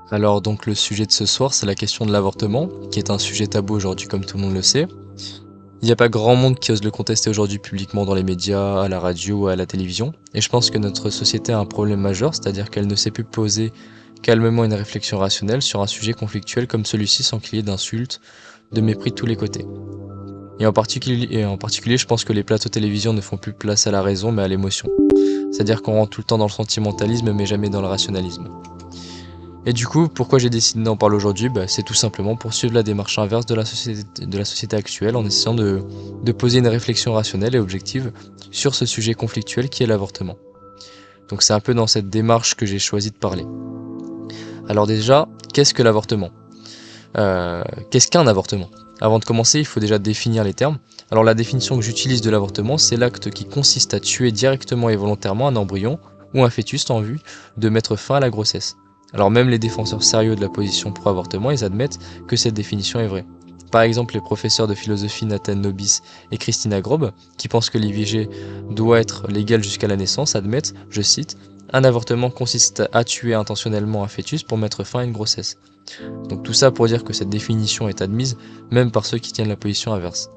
Alors donc le sujet de ce soir, c'est la question de l'avortement, qui est un sujet tabou aujourd'hui comme tout le monde le sait. Il n'y a pas grand monde qui ose le contester aujourd'hui publiquement dans les médias, à la radio ou à la télévision, et je pense que notre société a un problème majeur, c'est-à-dire qu'elle ne sait plus poser calmement une réflexion rationnelle sur un sujet conflictuel comme celui-ci sans qu'il y ait d'insultes, de mépris de tous les côtés. Et en particulier, je pense que les plateaux télévision ne font plus place à la raison mais à l'émotion. C'est-à-dire qu'on rentre tout le temps dans le sentimentalisme mais jamais dans le rationalisme. Et du coup, pourquoi j'ai décidé d'en parler aujourd'hui? C'est tout simplement pour suivre la démarche inverse de la société actuelle en essayant de poser une réflexion rationnelle et objective sur ce sujet conflictuel qui est l'avortement. Donc c'est un peu dans cette démarche que j'ai choisi de parler. Alors déjà, qu'est-ce que l'avortement? Qu'est-ce qu'un avortement? Avant de commencer, il faut déjà définir les termes. Alors la définition que j'utilise de l'avortement, c'est l'acte qui consiste à tuer directement et volontairement un embryon ou un fœtus en vue de mettre fin à la grossesse. Alors même les défenseurs sérieux de la position pro-avortement, ils admettent que cette définition est vraie. Par exemple, les professeurs de philosophie Nathan Nobis et Christina Grob, qui pensent que l'IVG doit être légal jusqu'à la naissance, admettent, je cite, un avortement consiste à tuer intentionnellement un fœtus pour mettre fin à une grossesse. Donc tout ça pour dire que cette définition est admise même par ceux qui tiennent la position inverse.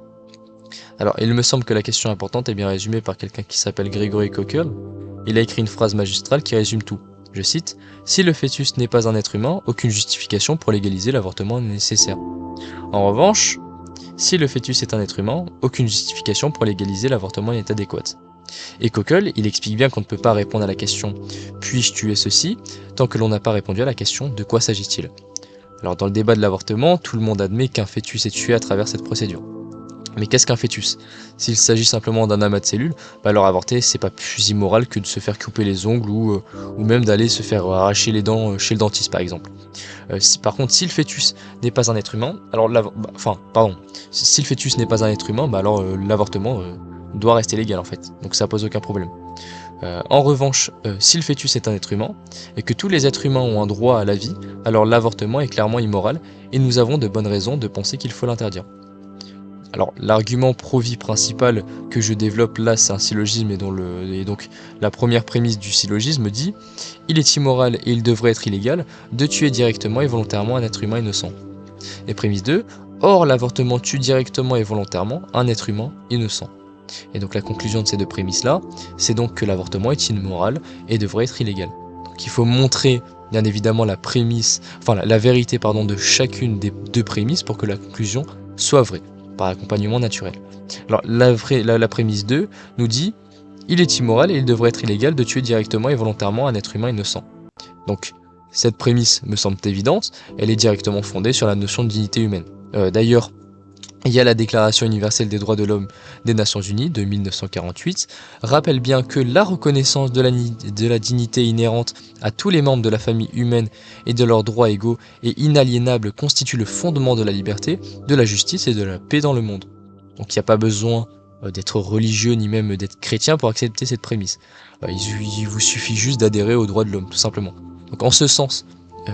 Alors il me semble que la question importante est bien résumée par quelqu'un qui s'appelle Gregory Cockle. Il a écrit une phrase magistrale qui résume tout. Je cite, si le fœtus n'est pas un être humain, aucune justification pour légaliser l'avortement n'est nécessaire. En revanche, si le fœtus est un être humain, aucune justification pour légaliser l'avortement n'est adéquate. Et Cockle, il explique bien qu'on ne peut pas répondre à la question puis-je tuer ceci tant que l'on n'a pas répondu à la question de quoi s'agit-il. Alors dans le débat de l'avortement, tout le monde admet qu'un fœtus est tué à travers cette procédure. Mais qu'est-ce qu'un fœtus? S'il s'agit simplement d'un amas de cellules, alors avorter c'est pas plus immoral que de se faire couper les ongles ou même d'aller se faire arracher les dents chez le dentiste par exemple. Par contre, si le fœtus n'est pas un être humain, alors si le fœtus n'est pas un être humain, alors l'avortement doit rester légal en fait. Donc ça pose aucun problème. En revanche, si le fœtus est un être humain, et que tous les êtres humains ont un droit à la vie, alors l'avortement est clairement immoral, et nous avons de bonnes raisons de penser qu'il faut l'interdire. Alors l'argument pro-vie principal que je développe là, c'est un syllogisme, et donc la première prémisse du syllogisme dit « Il est immoral et il devrait être illégal de tuer directement et volontairement un être humain innocent ». Et prémisse 2 « Or l'avortement tue directement et volontairement un être humain innocent ». Et donc la conclusion de ces deux prémisses-là, c'est donc que l'avortement est immoral et devrait être illégal. Donc il faut montrer bien évidemment la vérité de chacune des deux prémisses pour que la conclusion soit vraie, par accompagnement naturel. Alors la prémisse 2 nous dit il est immoral et il devrait être illégal de tuer directement et volontairement un être humain innocent. Donc cette prémisse me semble évidente, elle est directement fondée sur la notion de dignité humaine. D'ailleurs, il y a la Déclaration universelle des droits de l'homme des Nations Unies de 1948, rappelle bien que la reconnaissance de la dignité inhérente à tous les membres de la famille humaine et de leurs droits égaux et inaliénables constitue le fondement de la liberté, de la justice et de la paix dans le monde. Donc il n'y a pas besoin d'être religieux ni même d'être chrétien pour accepter cette prémisse. Il vous suffit juste d'adhérer aux droits de l'homme, tout simplement. Donc en ce sens,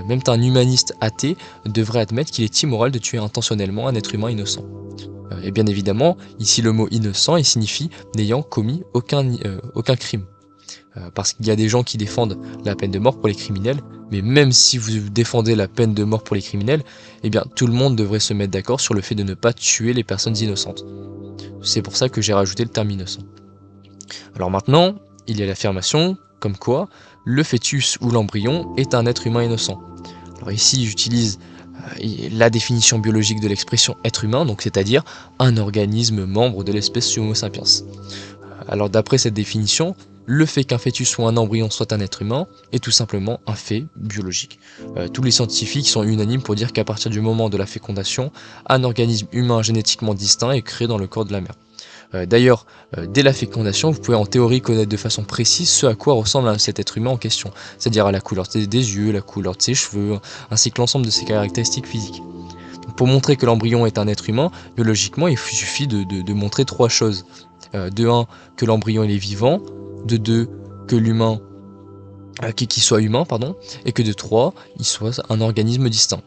même un humaniste athée devrait admettre qu'il est immoral de tuer intentionnellement un être humain innocent. Et bien évidemment, ici le mot innocent il signifie n'ayant commis aucun crime. Parce qu'il y a des gens qui défendent la peine de mort pour les criminels, mais même si vous défendez la peine de mort pour les criminels, eh bien tout le monde devrait se mettre d'accord sur le fait de ne pas tuer les personnes innocentes. C'est pour ça que j'ai rajouté le terme innocent. Alors maintenant, il y a l'affirmation comme quoi le fœtus ou l'embryon est un être humain innocent. Alors ici, j'utilise la définition biologique de l'expression être humain, donc c'est-à-dire un organisme membre de l'espèce Homo sapiens. Alors d'après cette définition, le fait qu'un fœtus ou un embryon soit un être humain est tout simplement un fait biologique. Tous les scientifiques sont unanimes pour dire qu'à partir du moment de la fécondation, un organisme humain génétiquement distinct est créé dans le corps de la mère. D'ailleurs, dès la fécondation, vous pouvez en théorie connaître de façon précise ce à quoi ressemble cet être humain en question, c'est-à-dire à la couleur des yeux, la couleur de ses cheveux, ainsi que l'ensemble de ses caractéristiques physiques. Donc, pour montrer que l'embryon est un être humain, biologiquement, il suffit de montrer trois choses. De 1, que l'embryon il est vivant, de 2, que l'humain, qu'il soit humain, et que de 3, il soit un organisme distinct.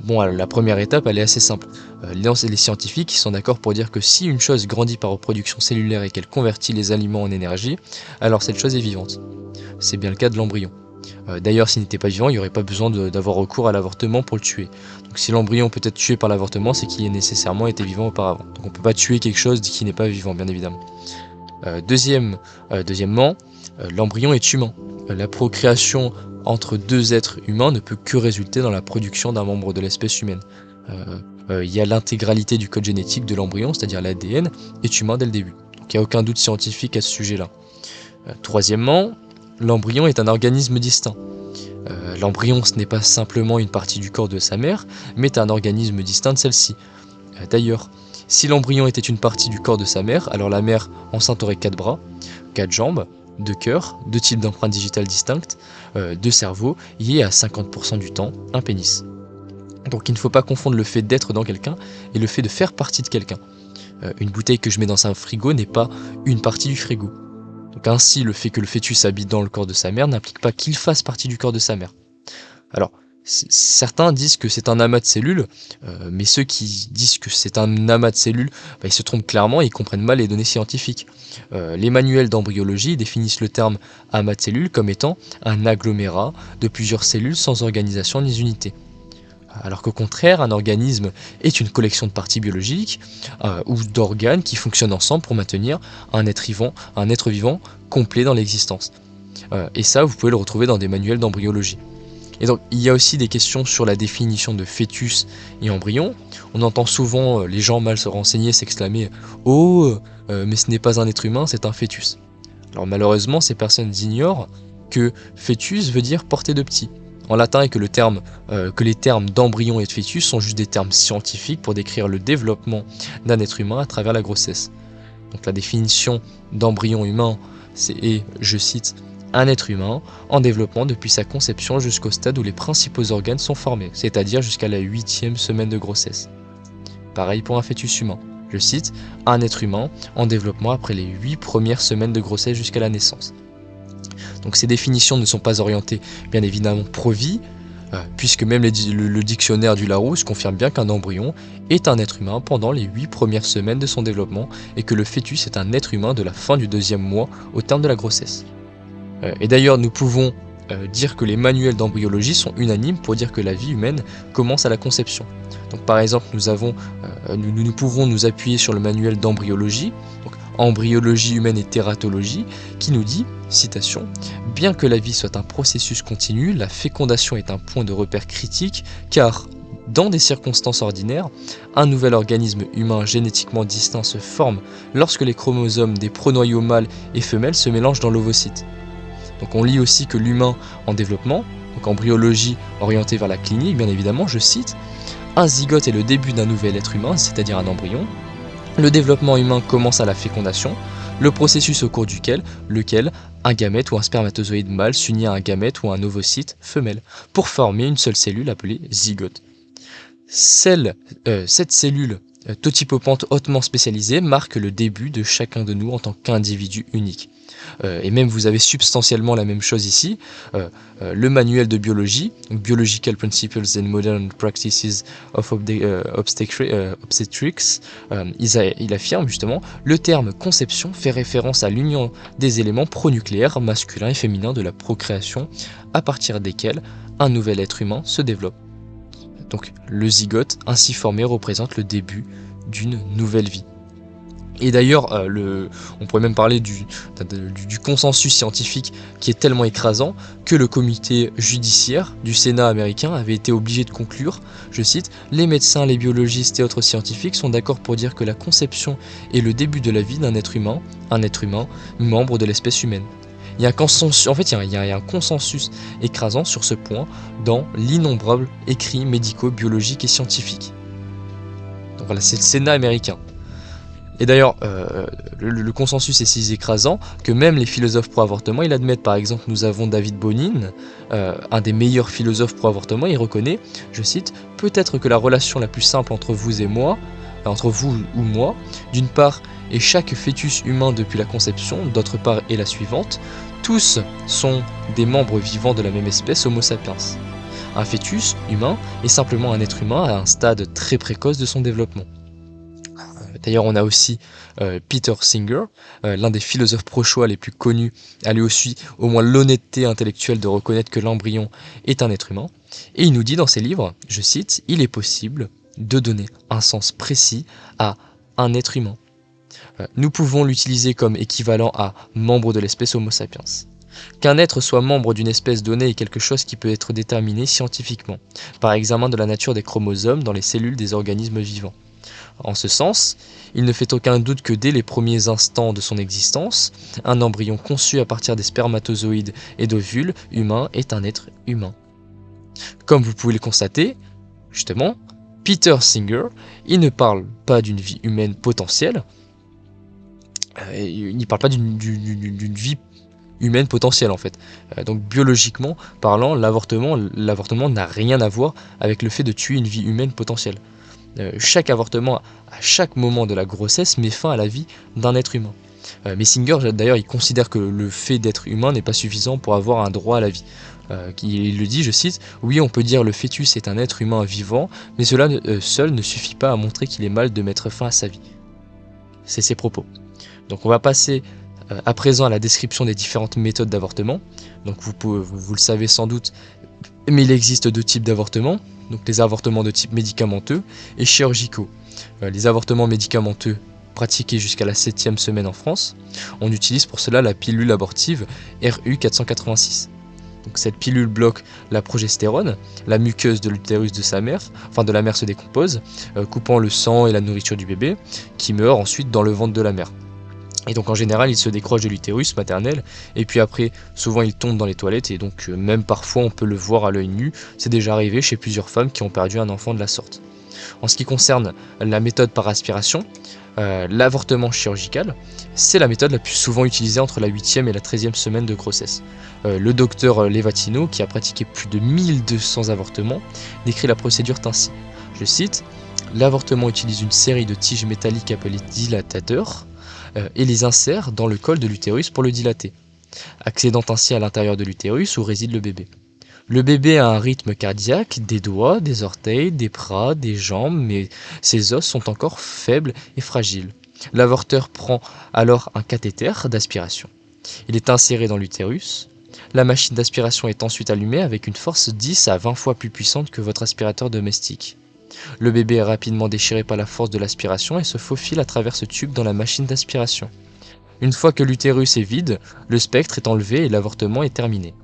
Alors, la première étape, elle est assez simple. Les scientifiques sont d'accord pour dire que si une chose grandit par reproduction cellulaire et qu'elle convertit les aliments en énergie, alors cette chose est vivante. C'est bien le cas de l'embryon. D'ailleurs, s'il n'était pas vivant, il n'y aurait pas besoin d'avoir recours à l'avortement pour le tuer. Donc si l'embryon peut être tué par l'avortement, c'est qu'il a nécessairement été vivant auparavant. Donc on ne peut pas tuer quelque chose qui n'est pas vivant, bien évidemment. Deuxièmement, l'embryon est humain. La procréation entre deux êtres humains ne peut que résulter dans la production d'un membre de l'espèce humaine. Il y a l'intégralité du code génétique de l'embryon, c'est-à-dire l'ADN, est humain dès le début. Donc il n'y a aucun doute scientifique à ce sujet-là. Troisièmement, l'embryon est un organisme distinct. L'embryon, ce n'est pas simplement une partie du corps de sa mère, mais un organisme distinct de celle-ci. D'ailleurs, si l'embryon était une partie du corps de sa mère, alors la mère enceinte aurait 4 bras, 4 jambes, 2 cœurs, 2 types d'empreintes digitales distinctes, 2 cerveaux, et à 50% du temps, un pénis. Donc il ne faut pas confondre le fait d'être dans quelqu'un et le fait de faire partie de quelqu'un. Une bouteille que je mets dans un frigo n'est pas une partie du frigo. Donc ainsi, le fait que le fœtus habite dans le corps de sa mère n'implique pas qu'il fasse partie du corps de sa mère. Alors, certains disent que c'est un amas de cellules, mais ceux qui disent que c'est un amas de cellules, ils se trompent clairement et ils comprennent mal les données scientifiques. Les manuels d'embryologie définissent le terme amas de cellules comme étant un agglomérat de plusieurs cellules sans organisation ni unité. Alors qu'au contraire, un organisme est une collection de parties biologiques ou d'organes qui fonctionnent ensemble pour maintenir un être vivant complet dans l'existence. Et ça, vous pouvez le retrouver dans des manuels d'embryologie. Et donc, il y a aussi des questions sur la définition de fœtus et embryon. On entend souvent les gens mal se renseigner s'exclamer « Oh, mais ce n'est pas un être humain, c'est un fœtus ». Alors malheureusement, ces personnes ignorent que fœtus veut dire portée de petit en latin et que les termes d'embryon et de fœtus sont juste des termes scientifiques pour décrire le développement d'un être humain à travers la grossesse. Donc la définition d'embryon humain, c'est, je cite, un être humain en développement depuis sa conception jusqu'au stade où les principaux organes sont formés, c'est-à-dire jusqu'à la 8e semaine de grossesse. Pareil pour un fœtus humain. Je cite, un être humain en développement après les 8 premières semaines de grossesse jusqu'à la naissance. Donc ces définitions ne sont pas orientées bien évidemment pro-vie, puisque même le dictionnaire du Larousse confirme bien qu'un embryon est un être humain pendant les 8 premières semaines de son développement et que le fœtus est un être humain de la fin du 2e mois au terme de la grossesse. Et d'ailleurs nous pouvons dire que les manuels d'embryologie sont unanimes pour dire que la vie humaine commence à la conception. Donc par exemple nous pouvons nous appuyer sur le manuel d'embryologie, donc Embryologie humaine et tératologie, qui nous dit, citation, « Bien que la vie soit un processus continu, la fécondation est un point de repère critique, car, dans des circonstances ordinaires, un nouvel organisme humain génétiquement distinct se forme lorsque les chromosomes des pronoyaux mâles et femelles se mélangent dans l'ovocyte. » Donc on lit aussi que l'humain en développement, donc embryologie orientée vers la clinique, bien évidemment, je cite, « Un zygote est le début d'un nouvel être humain, c'est-à-dire un embryon. Le développement humain commence à la fécondation, le processus au cours duquel un gamète ou un spermatozoïde mâle s'unit à un gamète ou un ovocyte femelle pour former une seule cellule appelée zygote. Cette cellule totipopante hautement spécialisée marque le début de chacun de nous en tant qu'individu unique. Et même vous avez substantiellement la même chose ici, le manuel de biologie, Biological Principles and Modern Practices of Obstetrics, il affirme justement, le terme conception fait référence à l'union des éléments pronucléaires masculins et féminins de la procréation à partir desquels un nouvel être humain se développe. Donc le zygote ainsi formé représente le début d'une nouvelle vie. Et d'ailleurs, on pourrait même parler du consensus scientifique qui est tellement écrasant que le comité judiciaire du Sénat américain avait été obligé de conclure, je cite, « Les médecins, les biologistes et autres scientifiques sont d'accord pour dire que la conception est le début de la vie d'un être humain, membre de l'espèce humaine. » Il y a un consensus écrasant sur ce point dans l'innombrable écrits médicaux, biologiques et scientifiques. Donc voilà, c'est le Sénat américain. Et d'ailleurs, le consensus est si écrasant que même les philosophes pro-avortement, ils admettent. Par exemple, nous avons David Bonin, un des meilleurs philosophes pro-avortement, il reconnaît, je cite, « Peut-être que la relation la plus simple entre vous ou moi, d'une part est chaque fœtus humain depuis la conception, d'autre part est la suivante, tous sont des membres vivants de la même espèce Homo sapiens. Un fœtus humain est simplement un être humain à un stade très précoce de son développement. » D'ailleurs, on a aussi Peter Singer, l'un des philosophes pro-choix les plus connus, a lui aussi au moins l'honnêteté intellectuelle de reconnaître que l'embryon est un être humain. Et il nous dit dans ses livres, je cite, « Il est possible de donner un sens précis à un être humain. Nous pouvons l'utiliser comme équivalent à membre de l'espèce Homo sapiens. Qu'un être soit membre d'une espèce donnée est quelque chose qui peut être déterminé scientifiquement, par examen de la nature des chromosomes dans les cellules des organismes vivants. En ce sens, il ne fait aucun doute que dès les premiers instants de son existence, un embryon conçu à partir des spermatozoïdes et d'ovules humains est un être humain. » Comme vous pouvez le constater, justement, Peter Singer, il ne parle pas d'une vie humaine potentielle, il ne parle pas d'une vie humaine potentielle en fait. Donc biologiquement parlant, l'avortement n'a rien à voir avec le fait de tuer une vie humaine potentielle. Chaque avortement, à chaque moment de la grossesse, met fin à la vie d'un être humain. Mais Singer, d'ailleurs, il considère que le fait d'être humain n'est pas suffisant pour avoir un droit à la vie. Il le dit, je cite, « Oui, on peut dire le fœtus est un être humain vivant, mais cela seul ne suffit pas à montrer qu'il est mal de mettre fin à sa vie. » C'est ses propos. Donc on va passer à présent à la description des différentes méthodes d'avortement. Donc vous le savez sans doute, mais il existe deux types d'avortements. Donc les avortements de type médicamenteux et chirurgicaux. Les avortements médicamenteux pratiqués jusqu'à la 7e semaine en France, on utilise pour cela la pilule abortive RU486. Donc cette pilule bloque la progestérone, la muqueuse de l'utérus de sa mère, enfin de la mère se décompose, coupant le sang et la nourriture du bébé, qui meurt ensuite dans le ventre de la mère. Et donc en général, il se décroche de l'utérus maternel, et puis après, souvent il tombe dans les toilettes, et donc même parfois on peut le voir à l'œil nu. C'est déjà arrivé chez plusieurs femmes qui ont perdu un enfant de la sorte. En ce qui concerne la méthode par aspiration, l'avortement chirurgical, c'est la méthode la plus souvent utilisée entre la 8e et la 13e semaine de grossesse. Le docteur Levatino, qui a pratiqué plus de 1200 avortements, décrit la procédure ainsi. Je cite, « L'avortement utilise une série de tiges métalliques appelées dilatateurs, et les insère dans le col de l'utérus pour le dilater, accédant ainsi à l'intérieur de l'utérus où réside le bébé. Le bébé a un rythme cardiaque, des doigts, des orteils, des bras, des jambes, mais ses os sont encore faibles et fragiles. L'avorteur prend alors un cathéter d'aspiration. Il est inséré dans l'utérus. La machine d'aspiration est ensuite allumée avec une force 10 à 20 fois plus puissante que votre aspirateur domestique. Le bébé est rapidement déchiré par la force de l'aspiration et se faufile à travers ce tube dans la machine d'aspiration. Une fois que l'utérus est vide, le spectre est enlevé et l'avortement est terminé. »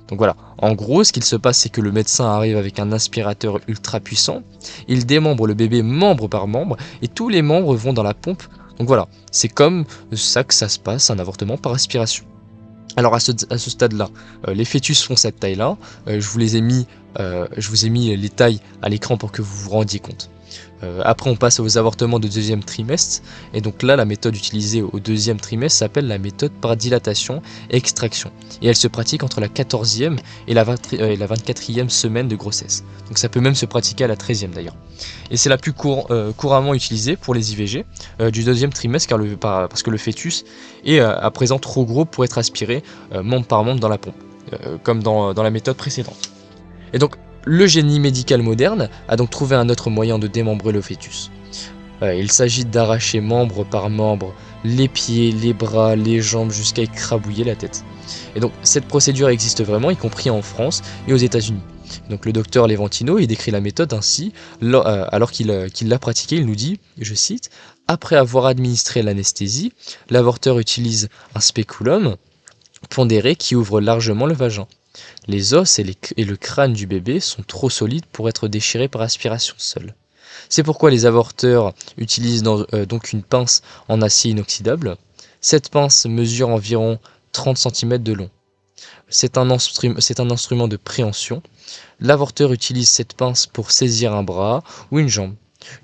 Donc voilà, en gros, ce qu'il se passe, c'est que le médecin arrive avec un aspirateur ultra puissant, il démembre le bébé membre par membre, et tous les membres vont dans la pompe. Donc voilà, c'est comme ça que ça se passe, un avortement par aspiration. Alors à ce stade-là, les fœtus font cette taille-là. Je vous ai mis les tailles à l'écran pour que vous vous rendiez compte. Après, on passe aux avortements de deuxième trimestre. Et donc là, la méthode utilisée au deuxième trimestre s'appelle la méthode par dilatation et extraction. Et elle se pratique entre la 14e et la 24e semaine de grossesse. Donc ça peut même se pratiquer à la 13e d'ailleurs. Et c'est la plus couramment utilisée pour les IVG du deuxième trimestre parce que le fœtus est à présent trop gros pour être aspiré membre par membre dans la pompe, comme dans la méthode précédente. Et donc, le génie médical moderne a donc trouvé un autre moyen de démembrer le fœtus. Il s'agit d'arracher membre par membre les pieds, les bras, les jambes jusqu'à écrabouiller la tête. Et donc cette procédure existe vraiment, y compris en France et aux États-Unis. Donc le docteur Levantino, il décrit la méthode ainsi, alors qu'il l'a pratiquée, il nous dit, je cite, « Après avoir administré l'anesthésie, l'avorteur utilise un spéculum pondéré qui ouvre largement le vagin. Les os et le crâne du bébé sont trop solides pour être déchirés par aspiration seule. C'est pourquoi les avorteurs utilisent donc une pince en acier inoxydable. Cette pince mesure environ 30 cm de long. C'est un instrument de préhension. L'avorteur utilise cette pince pour saisir un bras ou une jambe.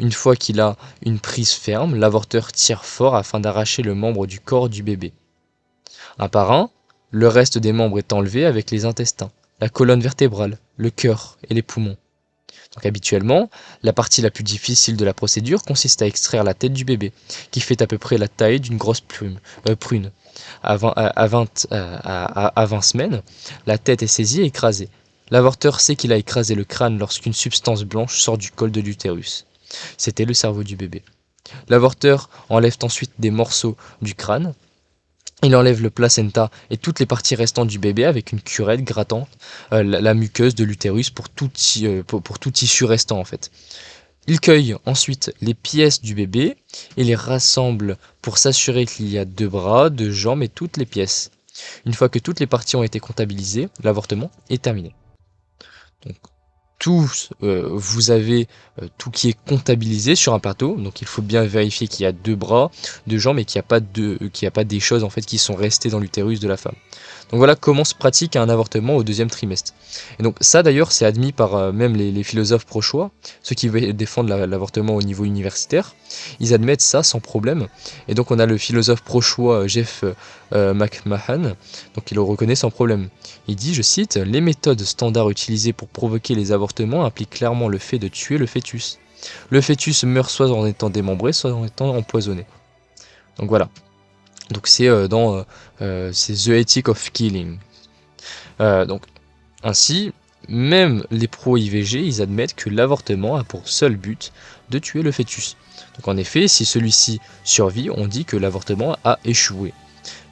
Une fois qu'il a une prise ferme, l'avorteur tire fort afin d'arracher le membre du corps du bébé. Un par un, le reste des membres est enlevé avec les intestins, la colonne vertébrale, le cœur et les poumons. Donc habituellement, la partie la plus difficile de la procédure consiste à extraire la tête du bébé, qui fait à peu près la taille d'une grosse prune. À 20 semaines, la tête est saisie et écrasée. L'avorteur sait qu'il a écrasé le crâne lorsqu'une substance blanche sort du col de l'utérus. C'était le cerveau du bébé. L'avorteur enlève ensuite des morceaux du crâne. Il enlève le placenta et toutes les parties restantes du bébé avec une curette grattant la muqueuse de l'utérus pour tout tissu restant en fait. Il cueille ensuite les pièces du bébé et les rassemble pour s'assurer qu'il y a 2 bras, 2 jambes et toutes les pièces. Une fois que toutes les parties ont été comptabilisées, l'avortement est terminé. Donc, vous avez tout qui est comptabilisé sur un plateau, donc il faut bien vérifier qu'il y a 2 bras, 2 jambes et qu'il n'y a pas des choses en fait qui sont restées dans l'utérus de la femme. Donc voilà comment se pratique un avortement au 2e trimestre. Et donc ça d'ailleurs c'est admis par même les philosophes pro-choix, ceux qui veulent défendre l'avortement au niveau universitaire, ils admettent ça sans problème. Et donc on a le philosophe pro-choix Jeff McMahon, donc il le reconnaît sans problème. Il dit, je cite, les méthodes standards utilisées pour provoquer les avortements impliquent clairement le fait de tuer le fœtus. Le fœtus meurt soit en étant démembré, soit en étant empoisonné. Donc voilà. Donc c'est c'est The Ethic of Killing. Donc ainsi, même les pro-IVG, ils admettent que l'avortement a pour seul but de tuer le fœtus. Donc en effet, si celui-ci survit, on dit que l'avortement a échoué.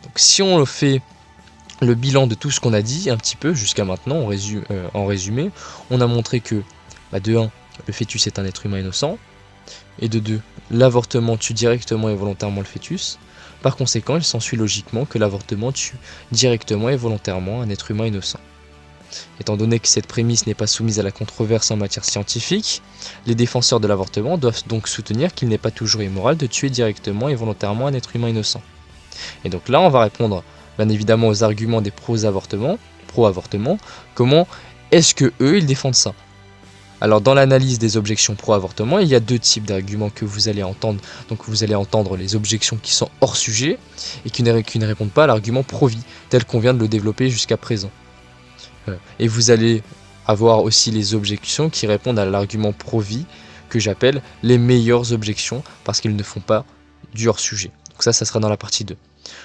Donc si on fait le bilan de tout ce qu'on a dit un petit peu jusqu'à maintenant, en résumé, on a montré que de 1, le fœtus est un être humain innocent, et de 2, l'avortement tue directement et volontairement le fœtus. Par conséquent, il s'ensuit logiquement que l'avortement tue directement et volontairement un être humain innocent. Étant donné que cette prémisse n'est pas soumise à la controverse en matière scientifique, les défenseurs de l'avortement doivent donc soutenir qu'il n'est pas toujours immoral de tuer directement et volontairement un être humain innocent. Et donc là, on va répondre bien évidemment aux arguments des pro-avortement, comment est-ce que eux, ils défendent ça? Alors dans l'analyse des objections pro-avortement, il y a 2 types d'arguments que vous allez entendre. Donc vous allez entendre les objections qui sont hors sujet et qui ne répondent pas à l'argument pro-vie, tel qu'on vient de le développer jusqu'à présent. Et vous allez avoir aussi les objections qui répondent à l'argument pro-vie, que j'appelle les meilleures objections, parce qu'ils ne font pas du hors sujet. Donc ça sera dans la partie 2.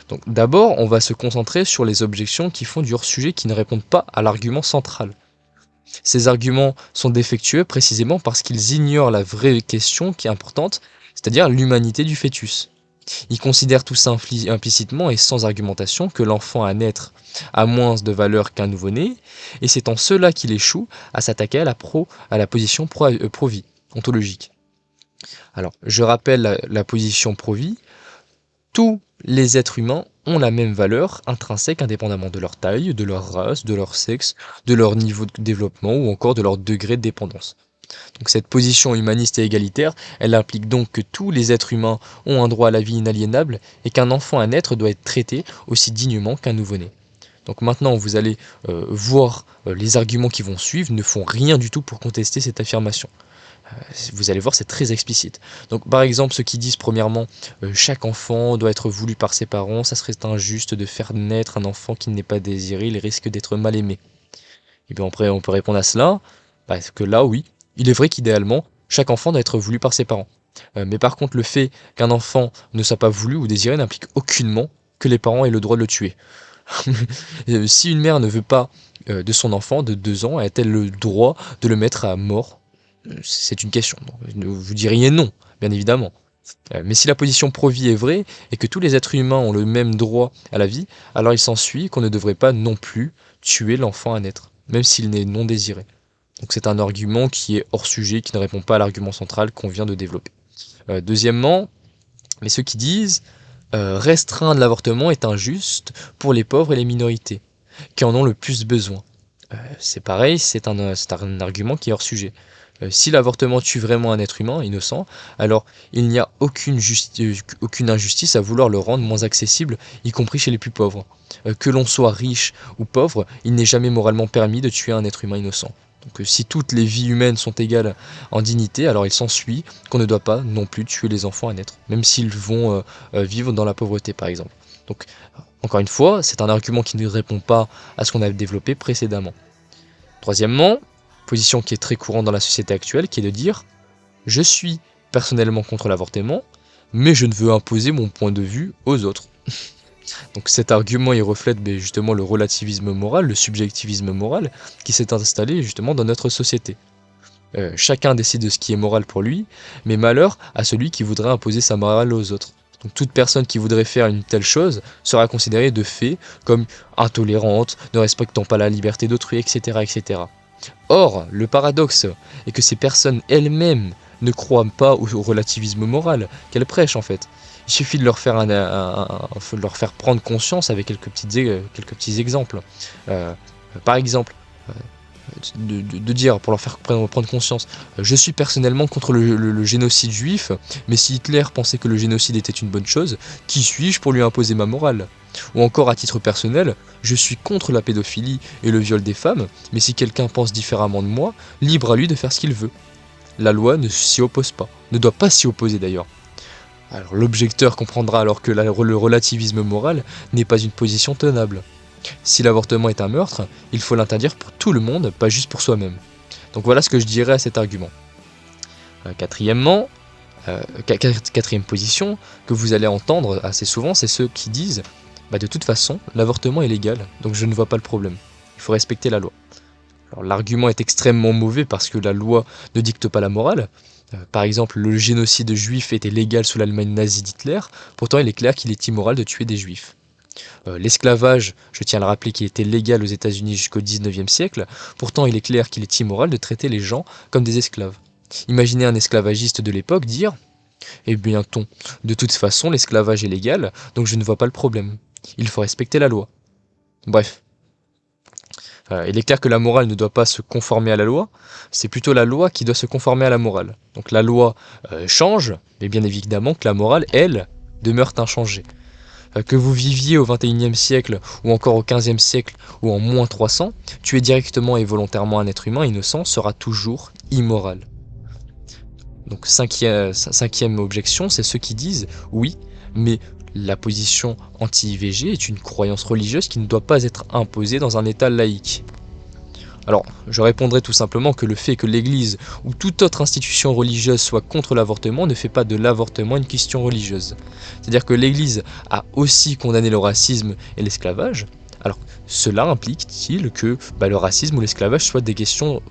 Donc d'abord, on va se concentrer sur les objections qui font du hors sujet, qui ne répondent pas à l'argument central. Ces arguments sont défectueux précisément parce qu'ils ignorent la vraie question qui est importante, c'est-à-dire l'humanité du fœtus. Ils considèrent tout ça implicitement et sans argumentation que l'enfant à naître a moins de valeur qu'un nouveau-né, et c'est en cela qu'il échoue à s'attaquer à la position pro-vie, ontologique. Alors, je rappelle la position pro-vie. Tous les êtres humains ont la même valeur intrinsèque indépendamment de leur taille, de leur race, de leur sexe, de leur niveau de développement ou encore de leur degré de dépendance. Donc cette position humaniste et égalitaire, elle implique donc que tous les êtres humains ont un droit à la vie inaliénable et qu'un enfant à naître doit être traité aussi dignement qu'un nouveau-né. Donc maintenant, vous allez voir les arguments qui vont suivre ne font rien du tout pour contester cette affirmation. Vous allez voir, c'est très explicite. Donc par exemple, ceux qui disent premièrement chaque enfant doit être voulu par ses parents, ça serait injuste de faire naître un enfant qui n'est pas désiré, il risque d'être mal aimé. Et bien après, on peut répondre à cela, parce que là, oui, il est vrai qu'idéalement, chaque enfant doit être voulu par ses parents. Mais par contre, le fait qu'un enfant ne soit pas voulu ou désiré n'implique aucunement que les parents aient le droit de le tuer. Si une mère ne veut pas de son enfant de 2 ans, a-t-elle le droit de le mettre à mort? C'est une question. Vous diriez non, bien évidemment. Mais si la position pro-vie est vraie et que tous les êtres humains ont le même droit à la vie, alors il s'ensuit qu'on ne devrait pas non plus tuer l'enfant à naître, même s'il n'est non désiré. Donc c'est un argument qui est hors sujet, qui ne répond pas à l'argument central qu'on vient de développer. Deuxièmement, mais ceux qui disent restreindre l'avortement est injuste pour les pauvres et les minorités, qui en ont le plus besoin. C'est pareil, c'est un argument qui est hors sujet. Si l'avortement tue vraiment un être humain innocent, alors il n'y a aucune injustice à vouloir le rendre moins accessible, y compris chez les plus pauvres. Que l'on soit riche ou pauvre, il n'est jamais moralement permis de tuer un être humain innocent. Donc si toutes les vies humaines sont égales en dignité, alors il s'ensuit qu'on ne doit pas non plus tuer les enfants à naître, même s'ils vont vivre dans la pauvreté par exemple. Donc encore une fois, c'est un argument qui ne répond pas à ce qu'on a développé précédemment. Troisièmement, position qui est très courante dans la société actuelle, qui est de dire « Je suis personnellement contre l'avortement, mais je ne veux imposer mon point de vue aux autres. » Donc cet argument, il reflète justement le relativisme moral, le subjectivisme moral, qui s'est installé justement dans notre société. Chacun décide de ce qui est moral pour lui, mais malheur à celui qui voudrait imposer sa morale aux autres. Donc toute personne qui voudrait faire une telle chose sera considérée de fait comme intolérante, ne respectant pas la liberté d'autrui, etc., etc. Or, le paradoxe est que ces personnes elles-mêmes ne croient pas au relativisme moral qu'elles prêchent en fait. Il suffit de leur faire, de leur faire prendre conscience avec quelques petits exemples. Euh, Par exemple, de dire, pour leur faire prendre conscience, je suis personnellement contre le génocide juif, mais si Hitler pensait que le génocide était une bonne chose, qui suis-je pour lui imposer ma morale? Ou encore à titre personnel, je suis contre la pédophilie et le viol des femmes, mais si quelqu'un pense différemment de moi, libre à lui de faire ce qu'il veut. La loi ne s'y oppose pas, ne doit pas s'y opposer d'ailleurs. Alors l'objecteur comprendra alors que le relativisme moral n'est pas une position tenable. Si l'avortement est un meurtre, il faut l'interdire pour tout le monde, pas juste pour soi-même. Donc voilà ce que je dirais à cet argument. Quatrièmement, quatrième position que vous allez entendre assez souvent, c'est ceux qui disent de toute façon, l'avortement est légal, donc je ne vois pas le problème. Il faut respecter la loi. Alors l'argument est extrêmement mauvais parce que la loi ne dicte pas la morale. Par exemple, le génocide juif était légal sous l'Allemagne nazie d'Hitler, pourtant il est clair qu'il est immoral de tuer des juifs. L'esclavage, je tiens à le rappeler qu'il était légal aux États-Unis jusqu'au 19e siècle, pourtant il est clair qu'il est immoral de traiter les gens comme des esclaves. Imaginez un esclavagiste de l'époque dire eh bien, de toute façon, l'esclavage est légal, donc je ne vois pas le problème. Il faut respecter la loi. Bref. Il est clair que la morale ne doit pas se conformer à la loi, c'est plutôt la loi qui doit se conformer à la morale. Donc la loi change, mais bien évidemment que la morale, elle, demeure inchangée. Que vous viviez au XXIe siècle, ou encore au XVe siècle, ou en moins 300, tuer directement et volontairement un être humain innocent sera toujours immoral. Donc cinquième objection, c'est ceux qui disent « oui, mais la position anti-IVG est une croyance religieuse qui ne doit pas être imposée dans un État laïque ». Alors, je répondrai tout simplement que le fait que l'Église ou toute autre institution religieuse soit contre l'avortement ne fait pas de l'avortement une question religieuse. C'est-à-dire que l'Église a aussi condamné le racisme et l'esclavage. Alors, cela implique-t-il que le racisme ou l'esclavage soient des questions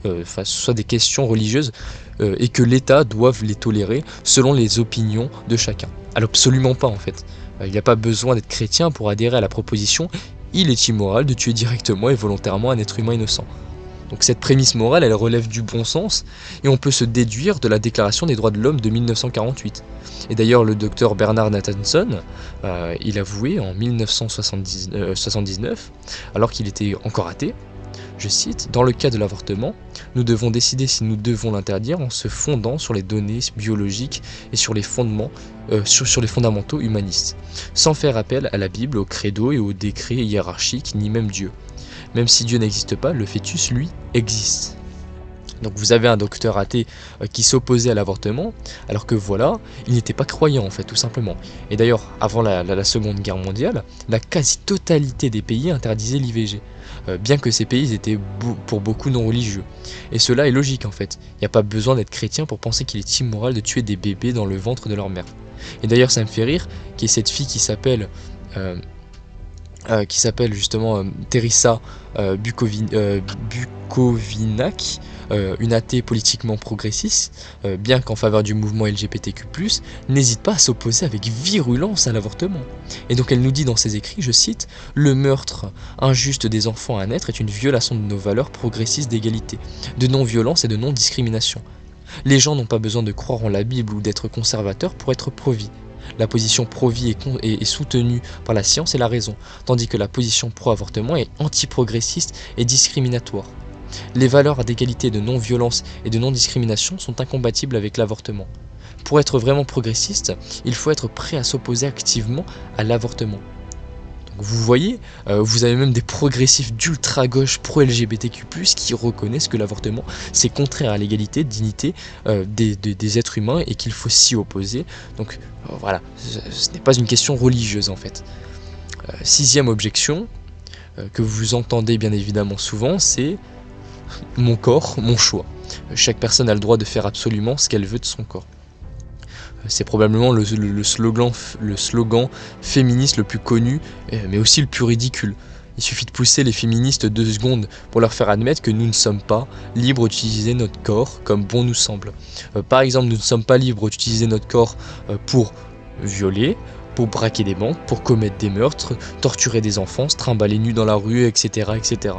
religieuses et que l'État doive les tolérer selon les opinions de chacun? Alors, absolument pas en fait. Il n'y a pas besoin d'être chrétien pour adhérer à la proposition « il est immoral de tuer directement et volontairement un être humain innocent ». Donc cette prémisse morale, elle relève du bon sens, et on peut se déduire de la Déclaration des droits de l'homme de 1948. Et d'ailleurs, le docteur Bernard Nathanson, il avouait en 1979, alors qu'il était encore athée, je cite, « Dans le cas de l'avortement, nous devons décider si nous devons l'interdire en se fondant sur les données biologiques et sur les fondamentaux humanistes, sans faire appel à la Bible, au credo et aux décrets hiérarchiques, ni même Dieu. Même si Dieu n'existe pas, le fœtus, lui, existe. » Donc vous avez un docteur athée qui s'opposait à l'avortement, alors que voilà, il n'était pas croyant en fait, tout simplement. Et d'ailleurs, avant la Seconde Guerre mondiale, la quasi-totalité des pays interdisaient l'IVG, bien que ces pays étaient pour beaucoup non religieux. Et cela est logique en fait, il n'y a pas besoin d'être chrétien pour penser qu'il est immoral de tuer des bébés dans le ventre de leur mère. Et d'ailleurs ça me fait rire qu'il y ait cette fille qui s'appelle justement Teresa Bukovinak, une athée politiquement progressiste, bien qu'en faveur du mouvement LGBTQ+, n'hésite pas à s'opposer avec virulence à l'avortement. Et donc elle nous dit dans ses écrits, je cite, « Le meurtre injuste des enfants à naître est une violation de nos valeurs progressistes d'égalité, de non-violence et de non-discrimination. Les gens n'ont pas besoin de croire en la Bible ou d'être conservateurs pour être pro-vie. La position pro-vie est soutenue par la science et la raison, tandis que la position pro-avortement est anti-progressiste et discriminatoire. Les valeurs d'égalité, de non-violence et de non-discrimination sont incompatibles avec l'avortement. Pour être vraiment progressiste, il faut être prêt à s'opposer activement à l'avortement. » Donc vous voyez, vous avez même des progressifs d'ultra-gauche pro-LGBTQ+, qui reconnaissent que l'avortement, c'est contraire à l'égalité, dignité des êtres humains et qu'il faut s'y opposer. Donc voilà, ce n'est pas une question religieuse en fait. Sixième objection, que vous entendez bien évidemment souvent, c'est « mon corps, mon choix ». Chaque personne a le droit de faire absolument ce qu'elle veut de son corps. C'est probablement le slogan féministe le plus connu, mais aussi le plus ridicule. Il suffit de pousser les féministes 2 secondes pour leur faire admettre que nous ne sommes pas libres d'utiliser notre corps comme bon nous semble. Par exemple, nous ne sommes pas libres d'utiliser notre corps pour violer, pour braquer des banques, pour commettre des meurtres, torturer des enfants, se trimballer nus dans la rue, etc., etc.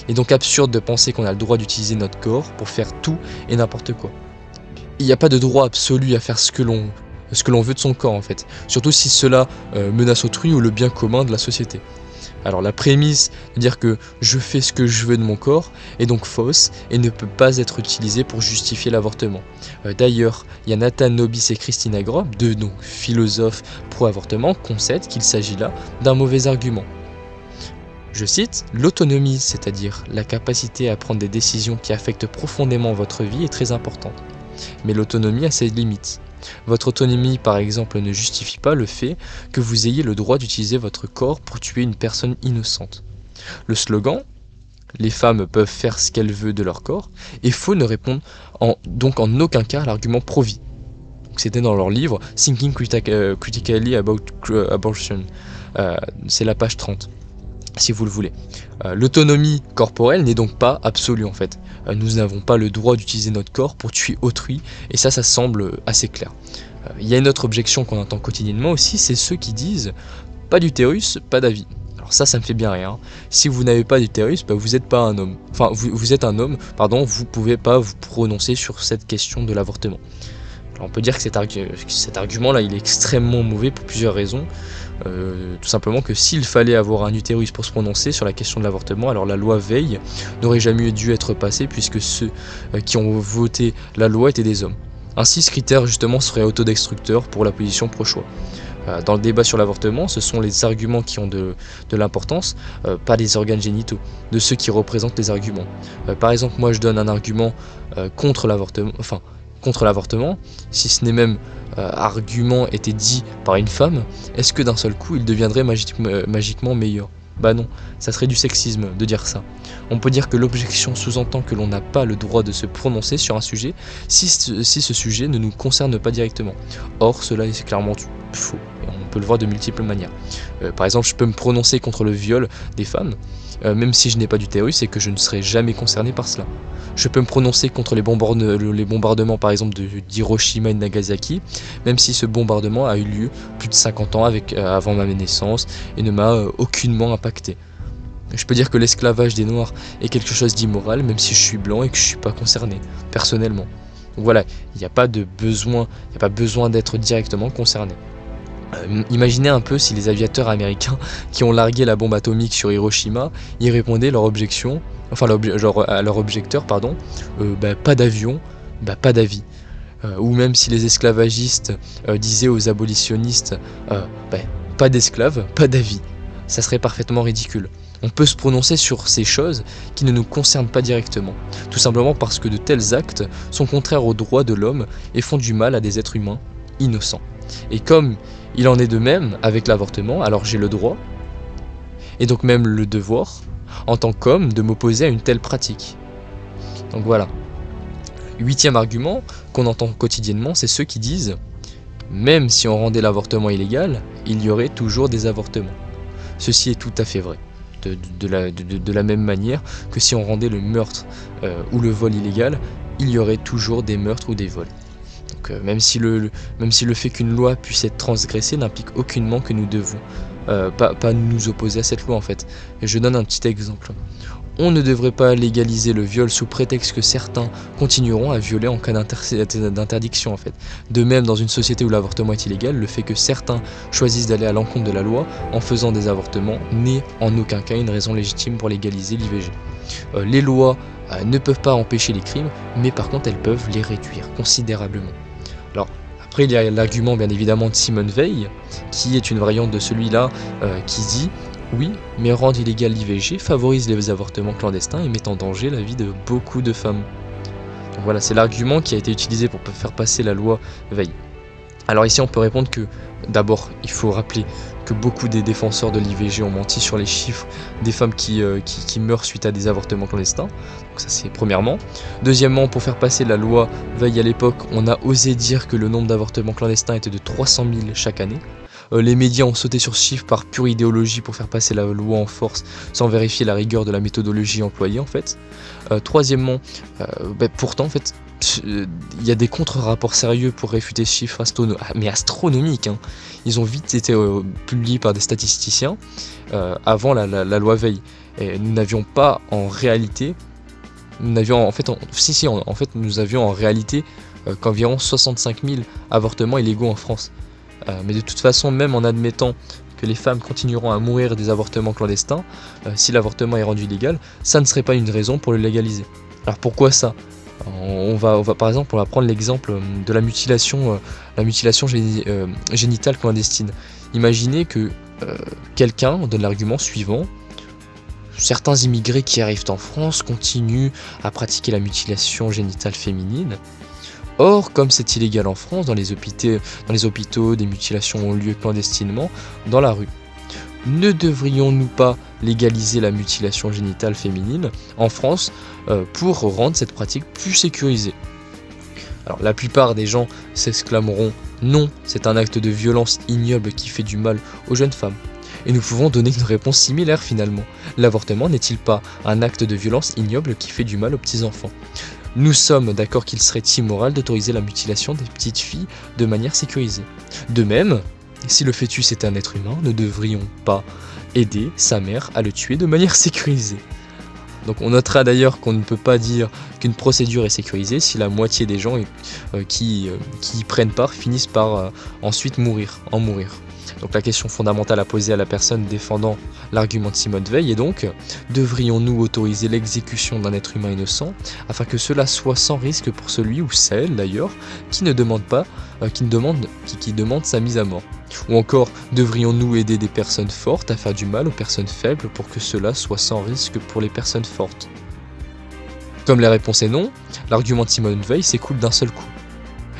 Il est donc absurde de penser qu'on a le droit d'utiliser notre corps pour faire tout et n'importe quoi. Il n'y a pas de droit absolu à faire ce que l'on veut de son corps en fait, surtout si cela menace autrui ou le bien commun de la société. Alors la prémisse de dire que je fais ce que je veux de mon corps est donc fausse et ne peut pas être utilisée pour justifier l'avortement. D'ailleurs, il y a Nathan Nobis et Christina Grob, deux donc philosophes pro-avortement, concèdent qu'il s'agit là d'un mauvais argument. Je cite, « L'autonomie, c'est-à-dire la capacité à prendre des décisions qui affectent profondément votre vie, est très importante. Mais l'autonomie a ses limites. Votre autonomie, par exemple, ne justifie pas le fait que vous ayez le droit d'utiliser votre corps pour tuer une personne innocente. Le slogan « Les femmes peuvent faire ce qu'elles veulent de leur corps » est faux, ne répond donc en aucun cas à l'argument pro-vie. C'était dans leur livre « Thinking Critically About Abortion ». C'est la page 30. Si vous le voulez. L'autonomie corporelle n'est donc pas absolue en fait. Nous n'avons pas le droit d'utiliser notre corps pour tuer autrui, et ça semble assez clair. Il y a une autre objection qu'on entend quotidiennement aussi, c'est ceux qui disent « pas d'utérus, pas d'avis ». Alors ça me fait bien rire. Si vous n'avez pas d'utérus, vous n'êtes pas un homme. Enfin, vous êtes un homme, pardon, vous pouvez pas vous prononcer sur cette question de l'avortement. Alors, on peut dire que cet argument-là, il est extrêmement mauvais pour plusieurs raisons. Tout simplement que s'il fallait avoir un utérus pour se prononcer sur la question de l'avortement, alors la loi Veil n'aurait jamais dû être passée puisque ceux qui ont voté la loi étaient des hommes. Ainsi, ce critère justement serait autodestructeur pour la position pro-choix. Dans le débat sur l'avortement, ce sont les arguments qui ont de l'importance, pas les organes génitaux, de ceux qui représentent les arguments. Par exemple, moi je donne un argument contre l'avortement, si ce n'est même argument était dit par une femme, est-ce que d'un seul coup il deviendrait magiquement meilleur ? Bah non, ça serait du sexisme de dire ça. On peut dire que l'objection sous-entend que l'on n'a pas le droit de se prononcer sur un sujet si ce sujet ne nous concerne pas directement. Or, cela est clairement faux, et on peut le voir de multiples manières. Par exemple, je peux me prononcer contre le viol des femmes, même si je n'ai pas d'utérus et que je ne serai jamais concerné par cela. Je peux me prononcer contre les bombardements par exemple d'Hiroshima et de Nagasaki, même si ce bombardement a eu lieu plus de 50 ans avant ma naissance et ne m'a aucunement impacté. Je peux dire que l'esclavage des Noirs est quelque chose d'immoral, même si je suis blanc et que je ne suis pas concerné, personnellement. Donc voilà, il n'y a pas besoin d'être directement concerné. Imaginez un peu si les aviateurs américains qui ont largué la bombe atomique sur Hiroshima y répondaient à leur objecteur, pas d'avion, pas d'avis. Ou même si les esclavagistes disaient aux abolitionnistes pas d'esclaves, pas d'avis. Ça serait parfaitement ridicule. On peut se prononcer sur ces choses qui ne nous concernent pas directement, tout simplement parce que de tels actes sont contraires aux droits de l'homme et font du mal à des êtres humains innocents. Et comme il en est de même avec l'avortement, alors j'ai le droit, et donc même le devoir, en tant qu'homme, de m'opposer à une telle pratique. Donc voilà. 8e argument qu'on entend quotidiennement, c'est ceux qui disent « Même si on rendait l'avortement illégal, il y aurait toujours des avortements ». Ceci est tout à fait vrai. De la même manière que si on rendait le meurtre ou le vol illégal, il y aurait toujours des meurtres ou des vols. Donc, même si le fait qu'une loi puisse être transgressée n'implique aucunement que nous devons pas nous opposer à cette loi en fait. Et je donne un petit exemple. On ne devrait pas légaliser le viol sous prétexte que certains continueront à violer en cas d'interdiction en fait. De même, dans une société où l'avortement est illégal, le fait que certains choisissent d'aller à l'encontre de la loi en faisant des avortements n'est en aucun cas une raison légitime pour légaliser l'IVG. Les lois ne peuvent pas empêcher les crimes, mais par contre elles peuvent les réduire considérablement. Alors, après il y a l'argument bien évidemment de Simone Veil, qui est une variante de celui-là qui dit « Oui, mais rendre illégal l'IVG favorise les avortements clandestins et met en danger la vie de beaucoup de femmes. » Donc voilà, c'est l'argument qui a été utilisé pour faire passer la loi Veil. Alors ici on peut répondre que, d'abord, il faut rappeler que beaucoup des défenseurs de l'IVG ont menti sur les chiffres des femmes qui meurent suite à des avortements clandestins. Donc ça c'est premièrement. Deuxièmement, pour faire passer la loi Veil à l'époque, on a osé dire que le nombre d'avortements clandestins était de 300 000 chaque année. Les médias ont sauté sur ce chiffre par pure idéologie pour faire passer la loi en force sans vérifier la rigueur de la méthodologie employée en fait. Troisièmement, pourtant en fait, il y a des contre-rapports sérieux pour réfuter ce chiffre mais astronomique, hein. Ils ont vite été publiés par des statisticiens avant la loi Veil. Et nous n'avions pas en réalité, nous avions en fait qu'environ 65 000 avortements illégaux en France. Mais de toute façon, même en admettant que les femmes continueront à mourir des avortements clandestins, si l'avortement est rendu illégal, ça ne serait pas une raison pour le légaliser. Alors pourquoi ça ? On va par exemple, on va prendre l'exemple de la mutilation génitale clandestine. Imaginez que quelqu'un donne l'argument suivant: certains immigrés qui arrivent en France continuent à pratiquer la mutilation génitale féminine. Or, comme c'est illégal en France, dans les hôpitaux, des mutilations ont lieu clandestinement dans la rue. Ne devrions-nous pas légaliser la mutilation génitale féminine en France pour rendre cette pratique plus sécurisée ? Alors, la plupart des gens s'exclameront « Non, c'est un acte de violence ignoble qui fait du mal aux jeunes femmes ». Et nous pouvons donner une réponse similaire finalement. L'avortement n'est-il pas un acte de violence ignoble qui fait du mal aux petits-enfants ? Nous sommes d'accord qu'il serait immoral d'autoriser la mutilation des petites filles de manière sécurisée. De même, si le fœtus est un être humain, ne devrions pas aider sa mère à le tuer de manière sécurisée. Donc on notera d'ailleurs qu'on ne peut pas dire qu'une procédure est sécurisée si la moitié des gens qui y prennent part finissent par ensuite mourir. Donc la question fondamentale à poser à la personne défendant l'argument de Simone Veil est donc: devrions-nous autoriser l'exécution d'un être humain innocent afin que cela soit sans risque pour celui ou celle d'ailleurs qui demande sa mise à mort? Ou encore, devrions-nous aider des personnes fortes à faire du mal aux personnes faibles pour que cela soit sans risque pour les personnes fortes? Comme la réponse est non, l'argument de Simone Veil s'écoule d'un seul coup.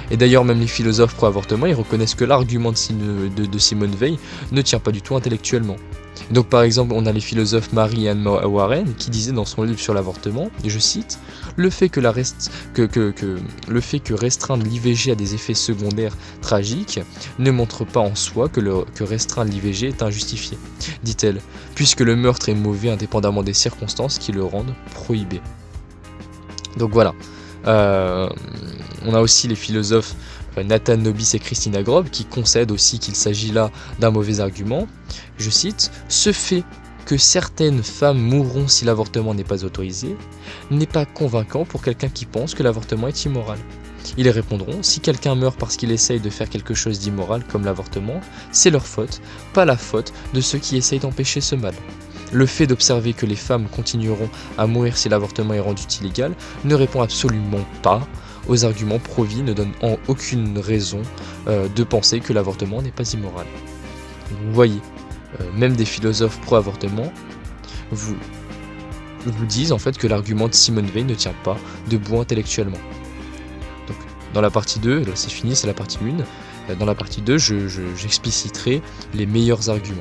Et d'ailleurs, même les philosophes pro-avortement, ils reconnaissent que l'argument de Simone Veil ne tient pas du tout intellectuellement. Et donc par exemple, on a les philosophes Mary et Anne Warren qui disaient dans son livre sur l'avortement, et je cite: le fait que restreindre l'IVG a des effets secondaires tragiques ne montre pas en soi que restreindre l'IVG est injustifié, dit-elle, puisque le meurtre est mauvais indépendamment des circonstances qui le rendent prohibé. Donc voilà. On a aussi les philosophes Nathan Nobis et Christina Grob qui concèdent aussi qu'il s'agit là d'un mauvais argument. Je cite: ce fait que certaines femmes mourront si l'avortement n'est pas autorisé n'est pas convaincant pour quelqu'un qui pense que l'avortement est immoral. Ils répondront: si quelqu'un meurt parce qu'il essaye de faire quelque chose d'immoral comme l'avortement, c'est leur faute, pas la faute de ceux qui essayent d'empêcher ce mal. Le fait d'observer que les femmes continueront à mourir si l'avortement est rendu illégal ne répond absolument pas aux arguments pro-vie, ne donne aucune raison de penser que l'avortement n'est pas immoral. Vous voyez, même des philosophes pro-avortement vous disent en fait que l'argument de Simone Veil ne tient pas debout intellectuellement. Donc, dans la partie 2, là c'est fini, c'est la partie 1. Dans la partie 2, j'expliciterai les meilleurs arguments.